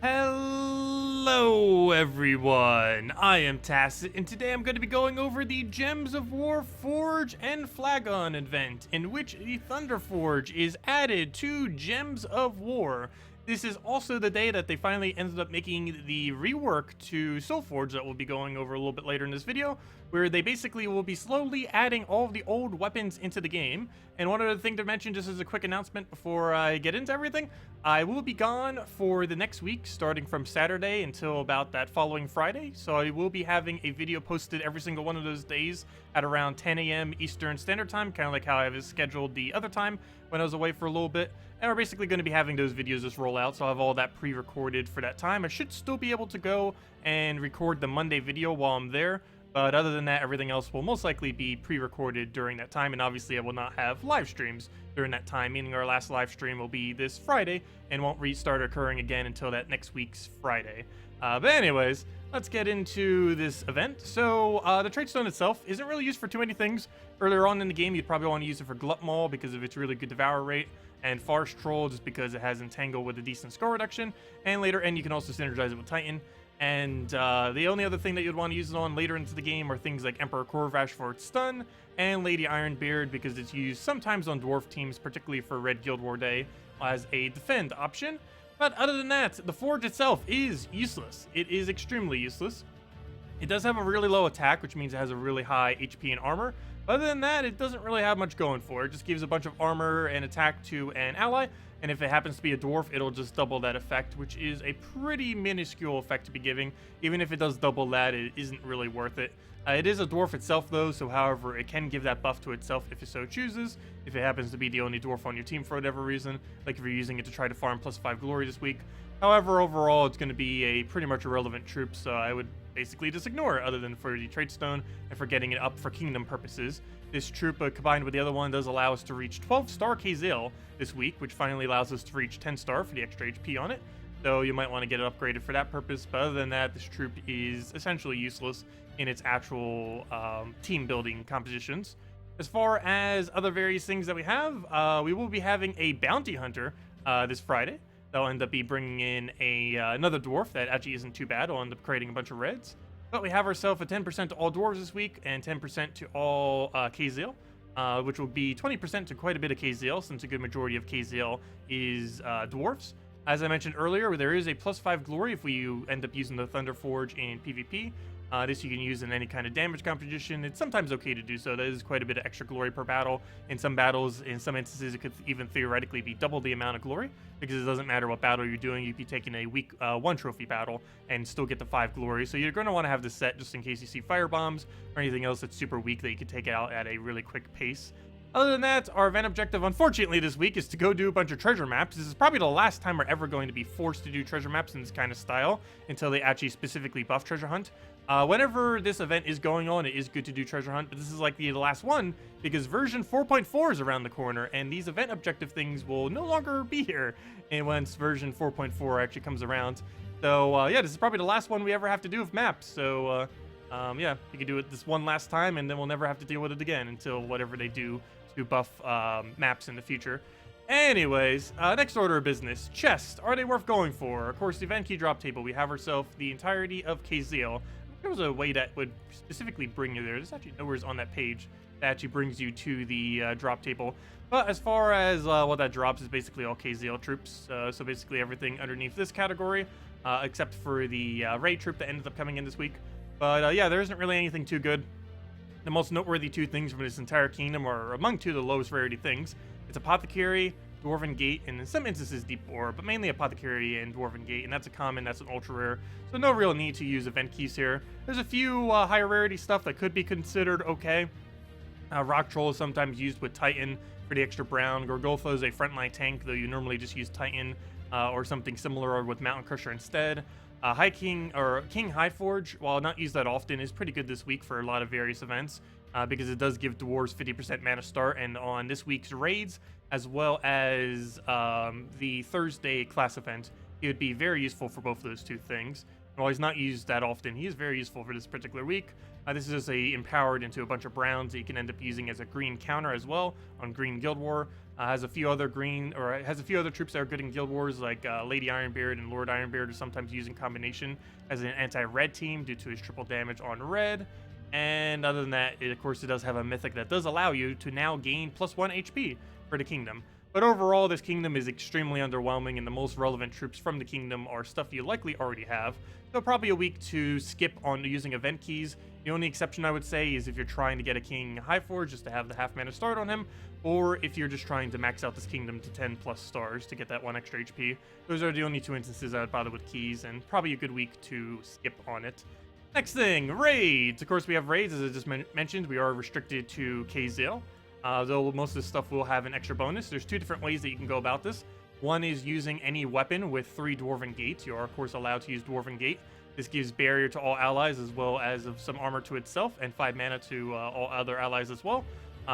Hello everyone, I am Tacet, and today I'm going to be going over the Gems of War Forge and Flagon event, in which the Thungerforge is added to Gems of War. This is also the day that they finally ended up making the rework to Soulforge that we'll be going over a little bit later in this video, where they basically will be slowly adding all of the old weapons into the game. And one other thing to mention, just as a quick announcement before I get into everything, I will be gone for the next week, starting from Saturday until about that following Friday. So I will be having a video posted every single one of those days at around 10 a.m. Eastern Standard Time, kind of like how I have scheduled the other time when I was away for a little bit. And we're basically going to be having those videos just roll out, so I'll have all that pre-recorded for that time. I should still be able to go and record the Monday video while I'm there. But other than that, everything else will most likely be pre-recorded during that time, and obviously I will not have live streams during that time, meaning our last live stream will be this Friday and won't restart occurring again until that next week's Friday. But anyways, let's get into this event. So the Trade Stone itself isn't really used for too many things. Earlier on in the game, you'd probably want to use it for Glut Maul because of its really good Devour rate, and Farce Troll just because it has Entangle with a decent score reduction, and later end you can also synergize it with Titan. And the only other thing that you'd want to use it on later into the game are things like Emperor Corvash for its stun, and Lady Ironbeard because it's used sometimes on dwarf teams, particularly for Red Guild War Day, as a defend option. But other than that, the Forge itself is useless. It is extremely useless. It does have a really low attack, which means it has a really high HP and armor. But other than that, it doesn't really have much going for it. It just gives a bunch of armor and attack to an ally, and if it happens to be a dwarf, it'll just double that effect, which is a pretty minuscule effect to be giving. Even if it does double that, it isn't really worth it. It is a dwarf itself though, so however, it can give that buff to itself if it so chooses, if it happens to be the only dwarf on your team for whatever reason, like if you're using it to try to farm +5 glory this week. However, overall, it's going to be a pretty much irrelevant troop, so I would basically just ignore it other than for the Trade Stone and for getting it up for kingdom purposes. This troop, combined with the other one, does allow us to reach 12-star Khaziel this week, which finally allows us to reach 10-star for the extra HP on it. So you might want to get it upgraded for that purpose, but other than that, this troop is essentially useless in its actual team building compositions. As far as other various things that we have, we will be having a bounty hunter this Friday. They'll end up bringing in another dwarf that actually isn't too bad. I'll end up creating a bunch of reds. But we have ourselves a 10% to all dwarves this week and 10% to all Khaziel, which will be 20% to quite a bit of Khaziel, since a good majority of Khaziel is dwarves. As I mentioned earlier, there is a +5 glory if we end up using the Thungerforge in PvP. This you can use in any kind of damage composition. It's sometimes okay to do so. That is quite a bit of extra glory per battle. In some battles, in some instances, it could even theoretically be double the amount of glory, because it doesn't matter what battle you're doing. You'd be taking a weak 1 trophy battle and still get the 5 glory. So you're going to want to have this set just in case you see fire bombs or anything else that's super weak that you can take out at a really quick pace. Other than that, our event objective, unfortunately, this week is to go do a bunch of treasure maps. This is probably the last time we're ever going to be forced to do treasure maps in this kind of style until they actually specifically buff treasure hunt. Whenever this event is going on, it is good to do treasure hunt, but this is like the last one because version 4.4 is around the corner, and these event objective things will no longer be here and once version 4.4 actually comes around. So yeah, this is probably the last one we ever have to do with maps. So yeah, you can do it this one last time, and then we'll never have to deal with it again until whatever they do to buff maps in the future. Anyways, next order of business. Chests. Are they worth going for? Of course, the event key drop table. We have ourselves the entirety of Khaziel. There was a way that would specifically bring you there. There's actually nowhere on that page that actually brings you to the drop table. But as far as what that drops is basically all Khaziel troops. So basically everything underneath this category, except for the raid troop that ended up coming in this week. But yeah, there isn't really anything too good. The most noteworthy two things from this entire kingdom are among two of the lowest rarity things. It's Apothecary, Dwarven Gate, and in some instances Deep Ore, but mainly Apothecary and Dwarven Gate, and that's a common, that's an ultra rare, so no real need to use event keys here. There's a few higher rarity stuff that could be considered okay. Rock Troll is sometimes used with Titan for the extra brown. Gorgolfa is a frontline tank, though you normally just use Titan or something similar with Mountain Crusher instead. High King or King Highforge, while not used that often, is pretty good this week for a lot of various events because it does give dwarves 50% mana start, and on this week's raids as well as the Thursday class event, it would be very useful for both of those two things. While he's not used that often, he is very useful for this particular week. This is just empowered into a bunch of browns that you can end up using as a green counter as well on Green Guild War. Has a few other troops that are good in Guild Wars, like Lady Ironbeard and Lord Ironbeard are sometimes used in combination as an anti-red team due to his triple damage on red. And other than that, of course, it does have a mythic that does allow you to now gain +1 HP for the kingdom. But overall, this kingdom is extremely underwhelming, and the most relevant troops from the kingdom are stuff you likely already have. So probably a week to skip on using event keys. The only exception I would say is if you're trying to get a King Highforge just to have the half mana start on him, or if you're just trying to max out this kingdom to 10+ stars to get that 1 extra HP. Those are the only 2 instances I would bother with keys, and probably a good week to skip on it. Next thing, raids. Of course, we have raids, as I just mentioned. We are restricted to Khaziel. Though most of this stuff will have an extra bonus. There's 2 different ways that you can go about this. One is using any weapon with 3 Dwarven Gates. You are, of course, allowed to use Dwarven Gate. This gives barrier to all allies as well as some armor to itself, and 5 mana to all other allies as well.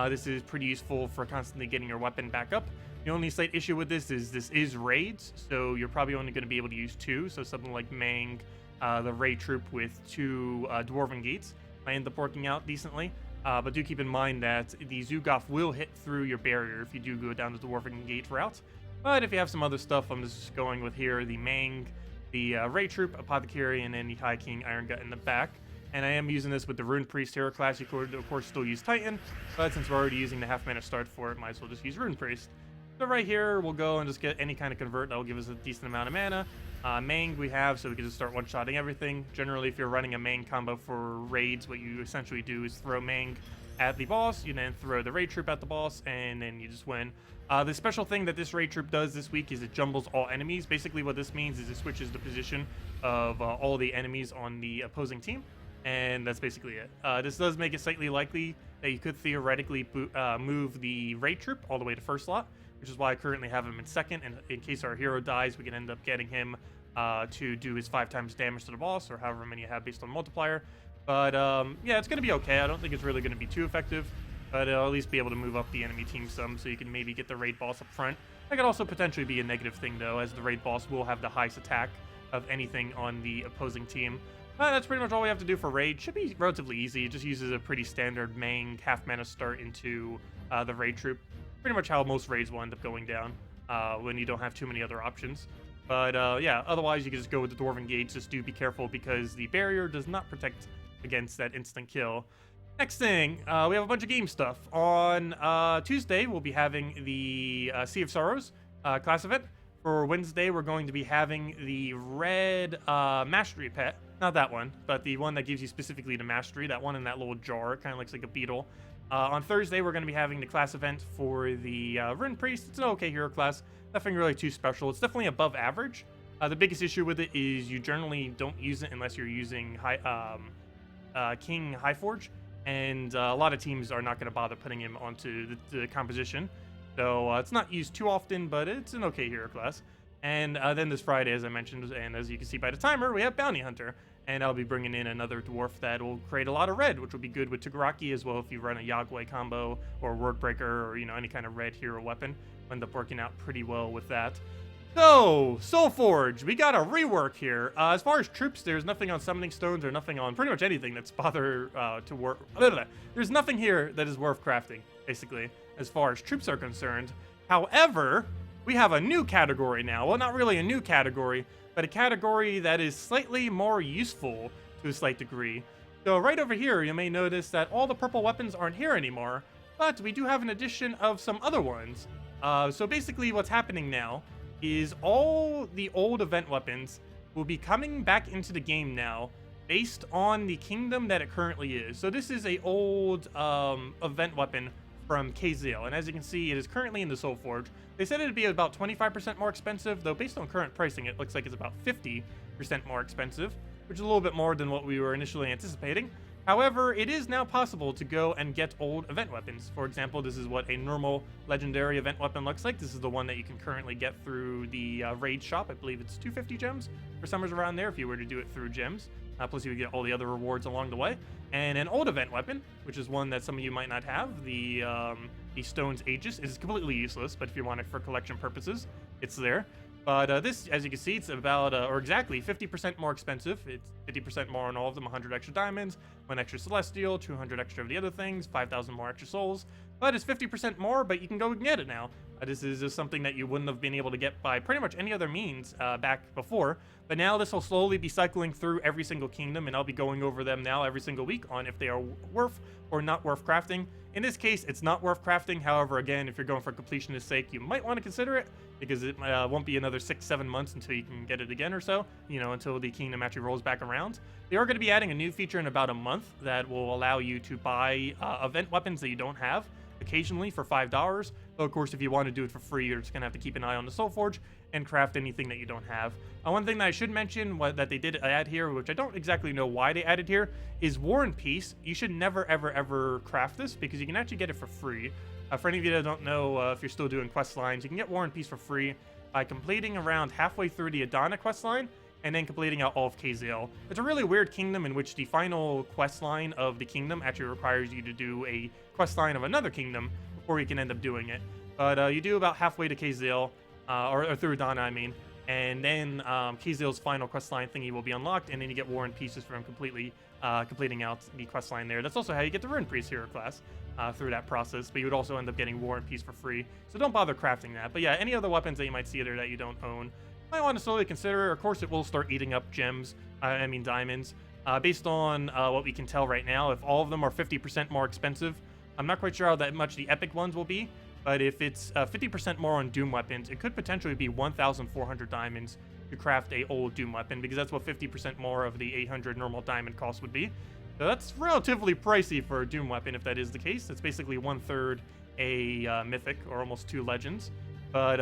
This is pretty useful for constantly getting your weapon back up. The only slight issue with this is raids, so you're probably only going to be able to use 2. So something like Mang, the raid troop with 2 Dwarven Gates, might end up working out decently. But do keep in mind that the Zugoff will hit through your barrier if you do go down the Dwarven Gate route. But if you have some other stuff, I'm just going with here the Mang, the Ray Troop, Apothecary, and then the High King Iron Gut in the back. And I am using this with the Rune Priest hero class. You could, of course, still use Titan, but since we're already using the half mana start for it, might as well just use Rune Priest. So right here, we'll go and just get any kind of convert that will give us a decent amount of mana. Mang we have, so we can just start one-shotting everything. Generally, if you're running a Mang combo for raids, what you essentially do is throw Mang at the boss, you then throw the raid troop at the boss, and then you just win. The special thing that this raid troop does this week is it jumbles all enemies. Basically what this means is it switches the position of all the enemies on the opposing team, and that's basically it. This does make it slightly likely that you could theoretically move the raid troop all the way to first slot, which is why I currently have him in second, and in case our hero dies, we can end up getting him to do his 5 times damage to the boss, or however many you have based on multiplier. But yeah, it's going to be okay. I don't think it's really going to be too effective, but it'll at least be able to move up the enemy team some, so you can maybe get the raid boss up front. That could also potentially be a negative thing, though, as the raid boss will have the highest attack of anything on the opposing team. That's pretty much all we have to do for raid. Should be relatively easy. It just uses a pretty standard Mang half mana start into the raid troop. Pretty much how most raids will end up going down when you don't have too many other options. But yeah, otherwise you can just go with the Dwarven Gates. Just do be careful because the barrier does not protect against that instant kill. Next thing, we have a bunch of game stuff. On Tuesday, we'll be having the Sea of Sorrows class event. For Wednesday, we're going to be having the red mastery pet. Not that one, but the one that gives you specifically the mastery. That one in that little jar. It kind of looks like a beetle. On Thursday, we're going to be having the class event for the Rune Priest. It's an okay hero class. Nothing really too special. It's definitely above average. The biggest issue with it is you generally don't use it unless you're using King Highforge. And a lot of teams are not going to bother putting him onto the composition. So it's not used too often, but it's an okay hero class. And then this Friday, as I mentioned, and as you can see by the timer, we have Bounty Hunter. And I'll be bringing in another dwarf that will create a lot of red, which will be good with Tagaraki as well if you run a Yagway combo or Wordbreaker or, you know, any kind of red hero weapon. Will end up working out pretty well with that. So, Soulforge, we got a rework here. As far as troops, there's nothing on Summoning Stones or nothing on pretty much anything that's to work. There's nothing here that is worth crafting, basically, as far as troops are concerned. However, we have a new category now. Well, not really a new category, but a category that is slightly more useful to a slight degree. So right over here, you may notice that all the purple weapons aren't here anymore, but we do have an addition of some other ones. So basically what's happening now is all the old event weapons will be coming back into the game now based on the kingdom that it currently is. So this is a old event weapon from Khaziel, and as you can see, it is currently in the Soulforge. They said it'd be about 25% more expensive, though based on current pricing, it looks like it's about 50% more expensive, which is a little bit more than what we were initially anticipating. However, it is now possible to go and get old event weapons. For example, this is what a normal legendary event weapon looks like. This is the one that you can currently get through the raid shop. I believe it's 250 gems or somewhere around there if you were to do it through gems. Plus you would get all the other rewards along the way. And an old event weapon, which is one that some of you might not have, the Stone's Aegis, is completely useless, but if you want it for collection purposes, it's there. But this, as you can see, it's about, or exactly 50% more expensive. It's 50% more on all of them, 100 extra diamonds, 1 extra celestial, 200 extra of the other things, 5,000 more extra souls. But it's 50% more, but you can go and get it now. This is just something that you wouldn't have been able to get by pretty much any other means back before. But now this will slowly be cycling through every single kingdom, and I'll be going over them now every single week on if they are worth or not worth crafting. In this case, it's not worth crafting. However, again, if you're going for completionist sake, you might want to consider it, because it won't be another 6-7 months until you can get it again or so, you know, until the kingdom actually rolls back around. They are going to be adding a new feature in about a month that will allow you to buy event weapons that you don't have occasionally for $5. But of course, if you want to do it for free, you're just gonna have to keep an eye on the Soulforge and craft anything that you don't have. One thing that I should mention that they did add here, which I don't exactly know why they added here, is War and Peace. You should never ever craft this, because you can actually get it for free. For any of you that don't know, if you're still doing quest lines, you can get War and Peace for free by completing around halfway through the Adana quest line and then completing out all of Khaziel. It's a really weird kingdom in which the final quest line of the kingdom actually requires you to do a quest line of another kingdom before you can end up doing it. But you do about halfway to Khaziel, or through Adana, I mean, and then Khaziel's final quest line thingy will be unlocked, and then you get War and Pieces from completing out the quest line there. That's also how you get the Rune Priest hero class through that process, but you would also end up getting War and Peace for free, so don't bother crafting that. But yeah, any other weapons that you might see there that you don't own, might want to slowly consider. Of course, it will start eating up gems, I mean diamonds. Based on what we can tell right now, if all of them are 50% more expensive, I'm not quite sure how that much the epic ones will be, but if it's 50% more on Doom weapons, it could potentially be 1,400 diamonds to craft a old Doom weapon, because that's what 50% more of the 800 normal diamond cost would be. So that's relatively pricey for a Doom weapon if that is the case. That's basically 1/3 a mythic, or almost 2 legends. But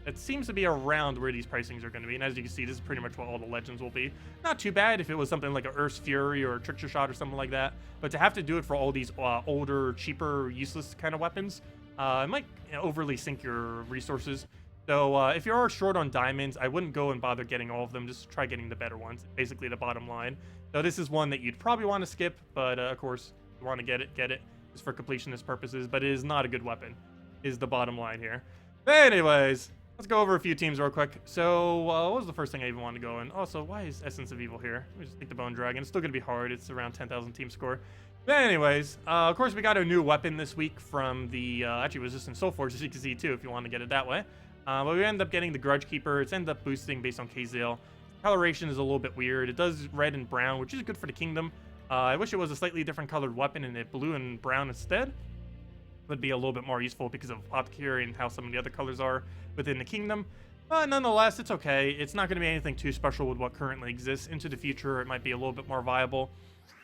it seems to be around where these pricings are going to be, and as you can see, this is pretty much what all the legends will be. Not too bad if it was something like a Earth's Fury or a Trickster Shot or something like that, but to have to do it for all these older, cheaper, useless kind of weapons, it might overly sink your resources. So if you are short on diamonds, I wouldn't go and bother getting all of them. Just try getting the better ones, basically the bottom line. So this is one that you'd probably want to skip, but of course, if you want to get it just for completionist purposes, but it is not a good weapon, is the bottom line here. But anyways, let's go over a few teams real quick. So, what was the first thing I even wanted to go in? Also, why is Essence of Evil here? Let me just take the Bone Dragon. It's still going to be hard. It's around 10,000 team score. But anyways, of course, we got a new weapon this week from the, actually, it was just in Soulforge, as you can see, too, if you want to get it that way. But we end up getting the Grudge Keeper. It's ended up boosting based on Khaziel. Coloration is a little bit weird. It does red and brown, which is good for the kingdom. I wish it was a slightly different colored weapon and it blue and brown instead. Would be a little bit more useful because of Apothecary and how some of the other colors are within the kingdom. But nonetheless, it's okay. It's not going to be anything too special with what currently exists. Into the future, it might be a little bit more viable.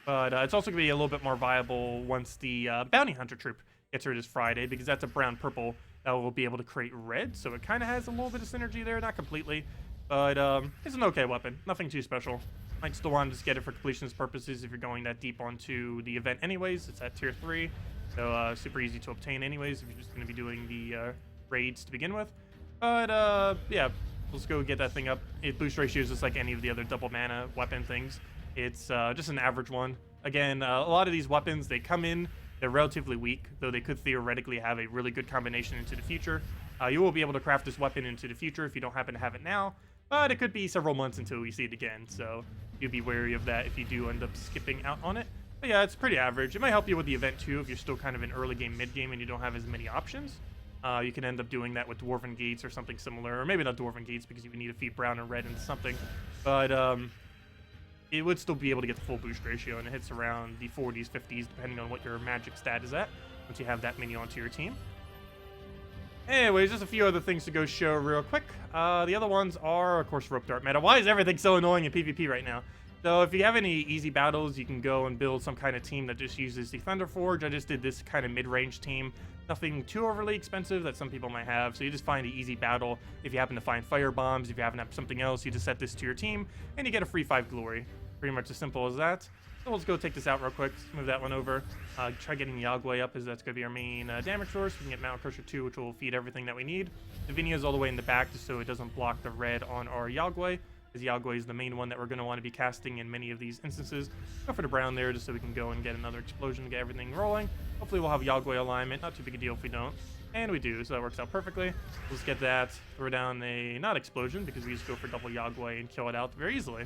But it's also going to be a little bit more viable once the Bounty Hunter troop gets here this Friday, because that's a brown-purple that will be able to create red. So it kind of has a little bit of synergy there, not completely. But it's an okay weapon. Nothing too special. Might still want to just get it for completionist purposes if you're going that deep onto the event anyways. It's at tier 3. So super easy to obtain anyways if you're just going to be doing the raids to begin with. But yeah, let's go get that thing up. It boost ratio is just like any of the other double mana weapon things. It's just an average one. Again, a lot of these weapons, they come in, they're relatively weak, though they could theoretically have a really good combination into the future. You will be able to craft this weapon into the future if you don't happen to have it now, but it could be several months until we see it again, so you'd be wary of that if you do end up skipping out on it. But yeah, it's pretty average. It might help you with the event too if you're still kind of in early game, mid game, and you don't have as many options. You can end up doing that with Dwarven Gates or something similar, or maybe not Dwarven Gates because you would need to feed brown and red into something. But it would still be able to get the full boost ratio, and it hits around the 40s, 50s, depending on what your magic stat is at, once you have that many onto your team. Anyways, just a few other things to go show real quick. The other ones are, of course, Rope Dart meta. Why is everything so annoying in PvP right now? So if you have any easy battles, you can go and build some kind of team that just uses the Thungerforge. I just did this kind of mid-range team. Nothing too overly expensive that some people might have. So you just find an easy battle. If you happen to find fire bombs, if you happen to have something else, you just set this to your team, and you get a free 5 glory. Pretty much as simple as that. So let's go take this out real quick. Let's move that one over. Try getting Yagway up, as that's going to be our main damage source. We can get Mount Crusher 2, which will feed everything that we need. Divinia's all the way in the back, just so it doesn't block the red on our Yagway. as Yagway is the main one that we're going to want to be casting in many of these instances. Go for the brown there just so we can go and get another explosion, get everything rolling. Hopefully we'll have Yagway alignment. Not too big a deal if we don't. And we do, so that works out perfectly. Let's get that. Throw down a not explosion because we just go for double Yagway and kill it out very easily.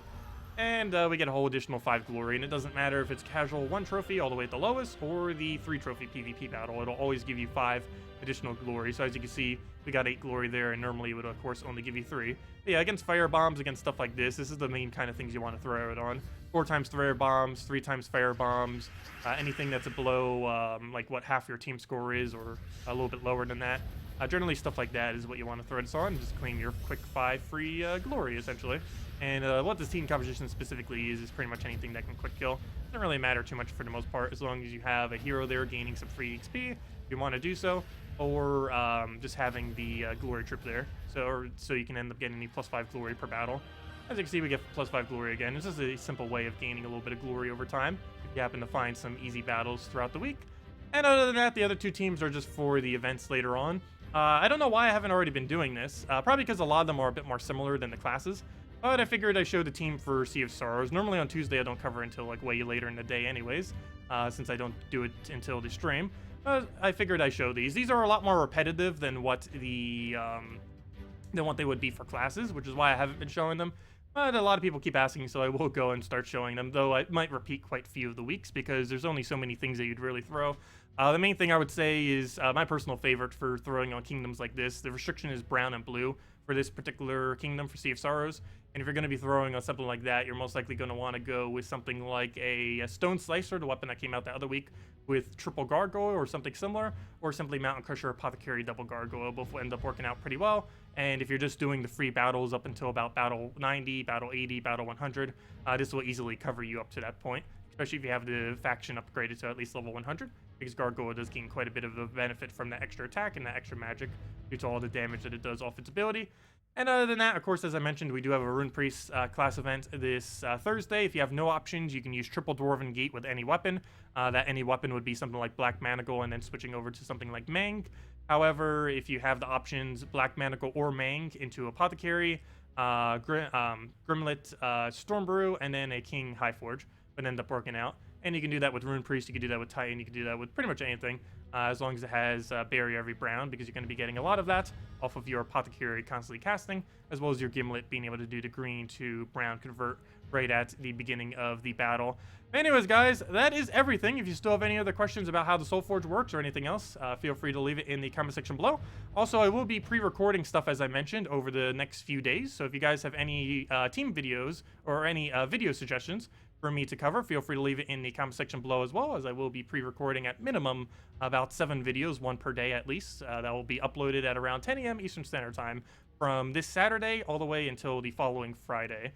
And we get a whole additional 5 glory, and it doesn't matter if it's casual 1 trophy all the way at the lowest or the 3 trophy PvP battle. It'll always give you 5 additional glory. So as you can see, we got 8 glory there, and normally it would of course only give you 3. But yeah, against fire bombs, against stuff like this is the main kind of things you want to throw it on. 4 times fire bombs, 3 times fire bombs, anything that's below like what half your team score is, or a little bit lower than that. Generally stuff like that is what you want to throw this on. Just claim your quick 5 free glory essentially. And what this team composition specifically is pretty much anything that can quick kill. Doesn't really matter too much for the most part, as long as you have a hero there gaining some free XP if you want to do so, or just having the glory trip there, so you can end up getting the +5 glory per battle. As you can see, we get +5 glory again. It's just a simple way of gaining a little bit of glory over time if you happen to find some easy battles throughout the week. And other than that, the other 2 teams are just for the events later on. I don't know why I haven't already been doing this, probably because a lot of them are a bit more similar than the classes. But I figured I showed the team for Sea of Sorrows. Normally on Tuesday I don't cover until like way later in the day anyways, since I don't do it until the stream. I figured I show these. These are a lot more repetitive than what they would be for classes, which is why I haven't been showing them. But a lot of people keep asking, so I will go and start showing them, though I might repeat quite a few of the weeks because there's only so many things that you'd really throw. The main thing I would say is my personal favorite for throwing on kingdoms like this. The restriction is brown and blue for this particular kingdom for Sea of Sorrows. And if you're going to be throwing on something like that, you're most likely going to want to go with something like a Stone Slicer, the weapon that came out the other week, with triple Gargoyle or something similar, or simply Mountain Crusher, Apothecary, double Gargoyle. Both will end up working out pretty well. And if you're just doing the free battles up until about battle 90, battle 80, battle 100, this will easily cover you up to that point, especially if you have the faction upgraded to at least level 100, because Gargoyle does gain quite a bit of a benefit from that extra attack and that extra magic due to all the damage that it does off its ability. And other than that, of course, as I mentioned, we do have a Rune Priest class event this Thursday. If you have no options, you can use triple Dwarven Gate with any weapon. That any weapon would be something like Black Manacle and then switching over to something like Mang. However, if you have the options Black Manacle or Mang into Apothecary, Grimlet, Stormbrew, and then a King Highforge would end up working out. And you can do that with Rune Priest, you can do that with Titan, you can do that with pretty much anything, as long as it has Bury Every Brown, because you're going to be getting a lot of that off of your Apothecary constantly casting, as well as your Gimlet being able to do the green to brown convert right at the beginning of the battle. Anyways, guys, that is everything. If you still have any other questions about how the Soulforge works or anything else, feel free to leave it in the comment section below. Also, I will be pre-recording stuff, as I mentioned, over the next few days, so if you guys have any team videos or any video suggestions for me to cover, feel free to leave it in the comment section below as well, as I will be pre-recording at minimum about 7 videos, 1 per day at least, that will be uploaded at around 10 a.m. Eastern Standard Time from this Saturday all the way until the following Friday.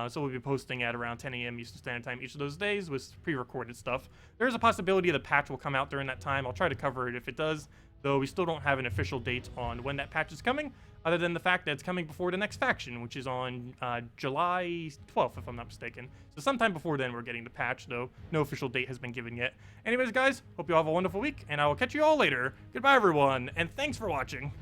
So we'll be posting at around 10 a.m. Eastern Standard Time each of those days with pre-recorded stuff. There's a possibility the patch will come out during that time. I'll try to cover it if it does, though we still don't have an official date on when that patch is coming, other than the fact that it's coming before the next faction, which is on July 12th, if I'm not mistaken. So sometime before then we're getting the patch, though no official date has been given yet. Anyways, guys, hope you all have a wonderful week, and I will catch you all later. Goodbye, everyone, and thanks for watching.